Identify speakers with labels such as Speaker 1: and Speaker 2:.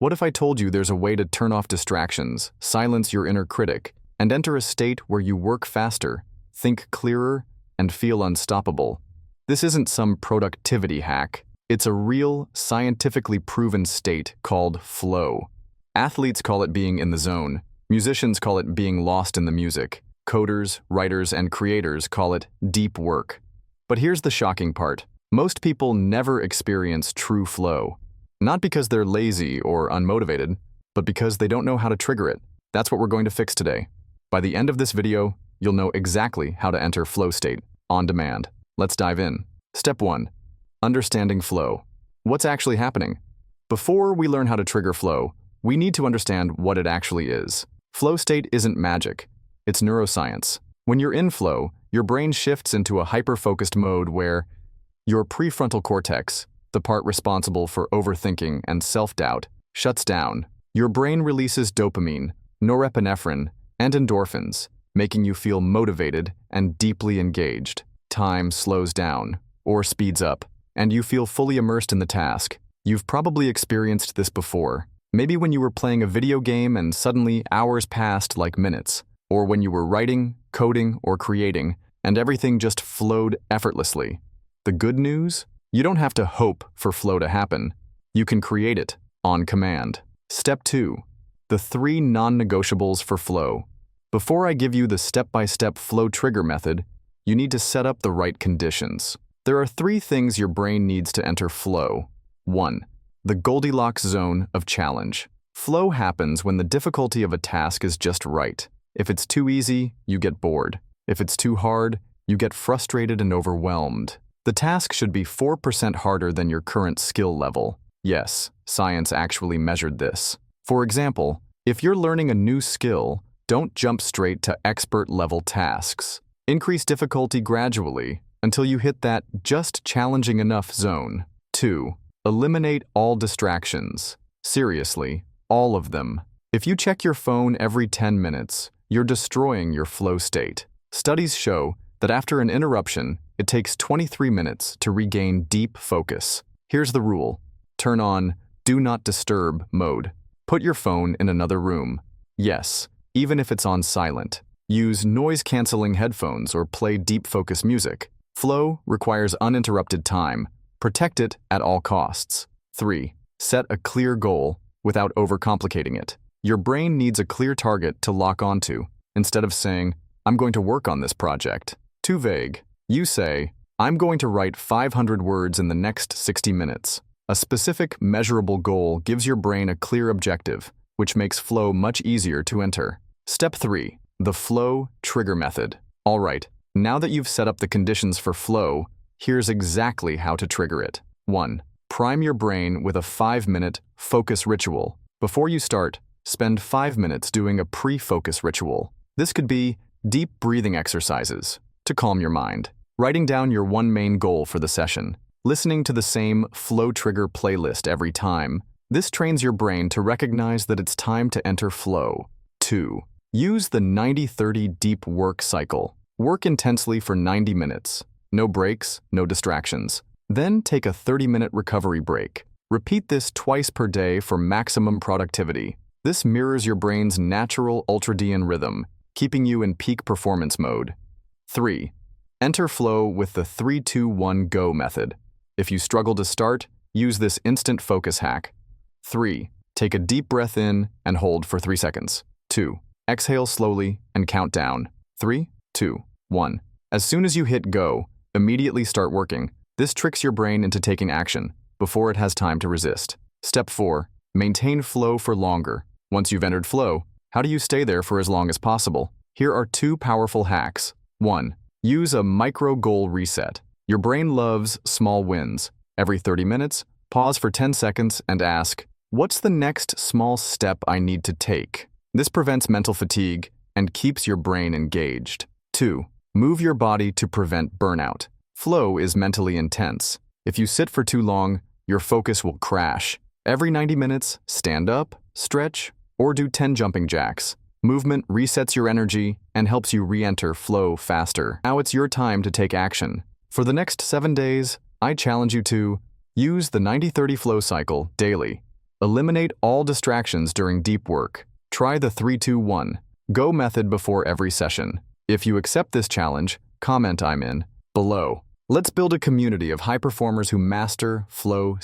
Speaker 1: What if I told you there's a way to turn off distractions, silence your inner critic, and enter a state where you work faster, think clearer, and feel unstoppable? This isn't some productivity hack. It's a real, scientifically proven state called flow. Athletes call it being in the zone. Musicians call it being lost in the music. Coders, writers, and creators call it deep work. But here's the shocking part. Most people never experience true flow. Not because they're lazy or unmotivated, but because they don't know how to trigger it. That's what we're going to fix today. By the end of this video, you'll know exactly how to enter flow state on demand. Let's dive in. Step 1. Understanding flow. What's actually happening? Before we learn how to trigger flow, we need to understand what it actually is. Flow state isn't magic. It's neuroscience. When you're in flow, your brain shifts into a hyper-focused mode where your prefrontal cortex, the part responsible for overthinking and self-doubt, shuts down. Your brain releases dopamine, norepinephrine, and endorphins, making you feel motivated and deeply engaged. Time slows down, or speeds up, and you feel fully immersed in the task. You've probably experienced this before. Maybe when you were playing a video game and suddenly hours passed like minutes, or when you were writing, coding, or creating, and everything just flowed effortlessly. The good news? You don't have to hope for flow to happen. You can create it on command. Step 2. The 3 non-negotiables for flow. Before I give you the step-by-step flow trigger method, you need to set up the right conditions. There are 3 things your brain needs to enter flow. 1. The Goldilocks zone of challenge. Flow happens when the difficulty of a task is just right. If it's too easy, you get bored. If it's too hard, you get frustrated and overwhelmed. The task should be 4% harder than your current skill level. Yes, science actually measured this. For example, if you're learning a new skill, don't jump straight to expert-level tasks. Increase difficulty gradually until you hit that just challenging enough zone. 2. Eliminate all distractions. Seriously, all of them. If you check your phone every 10 minutes, you're destroying your flow state. Studies show that after an interruption, it takes 23 minutes to regain deep focus. Here's the rule. Turn on Do Not Disturb mode. Put your phone in another room. Yes, even if it's on silent. Use noise-canceling headphones or play deep focus music. Flow requires uninterrupted time. Protect it at all costs. 3. Set a clear goal without overcomplicating it. Your brain needs a clear target to lock onto, instead of saying, I'm going to work on this project. Too vague. You say, I'm going to write 500 words in the next 60 minutes. A specific, measurable goal gives your brain a clear objective, which makes flow much easier to enter. Step 3. The flow trigger method. All right, now that you've set up the conditions for flow, here's exactly how to trigger it. 1. Prime your brain with a 5-minute focus ritual. Before you start, spend 5 minutes doing a pre-focus ritual. This could be deep breathing exercises to calm your mind, writing down your one main goal for the session, listening to the same flow trigger playlist every time. This trains your brain to recognize that it's time to enter flow. 2. Use the 90-30 deep work cycle. Work intensely for 90 minutes. No breaks, no distractions. Then take a 30-minute recovery break. Repeat this twice per day for maximum productivity. This mirrors your brain's natural ultradian rhythm, keeping you in peak performance mode. 3. Enter flow with the 3-2-1-GO method. If you struggle to start, use this instant focus hack. 3. Take a deep breath in and hold for 3 seconds. 2. Exhale slowly and count down. 3, 2, 1. As soon as you hit go, immediately start working. This tricks your brain into taking action before it has time to resist. Step 4. Maintain flow for longer. Once you've entered flow, how do you stay there for as long as possible? Here are 2 powerful hacks. 1. Use a micro-goal reset. Your brain loves small wins. Every 30 minutes, pause for 10 seconds and ask, what's the next small step I need to take? This prevents mental fatigue and keeps your brain engaged. 2. Move your body to prevent burnout. Flow is mentally intense. If you sit for too long, your focus will crash. Every 90 minutes, stand up, stretch, or do 10 jumping jacks. Movement resets your energy and helps you re-enter flow faster. Now it's your time to take action. For the next 7 days, I challenge you to use the 90-30 flow cycle daily. Eliminate all distractions during deep work. Try the 3-2-1 go method before every session. If you accept this challenge, comment "I'm in" below. Let's build a community of high performers who master flow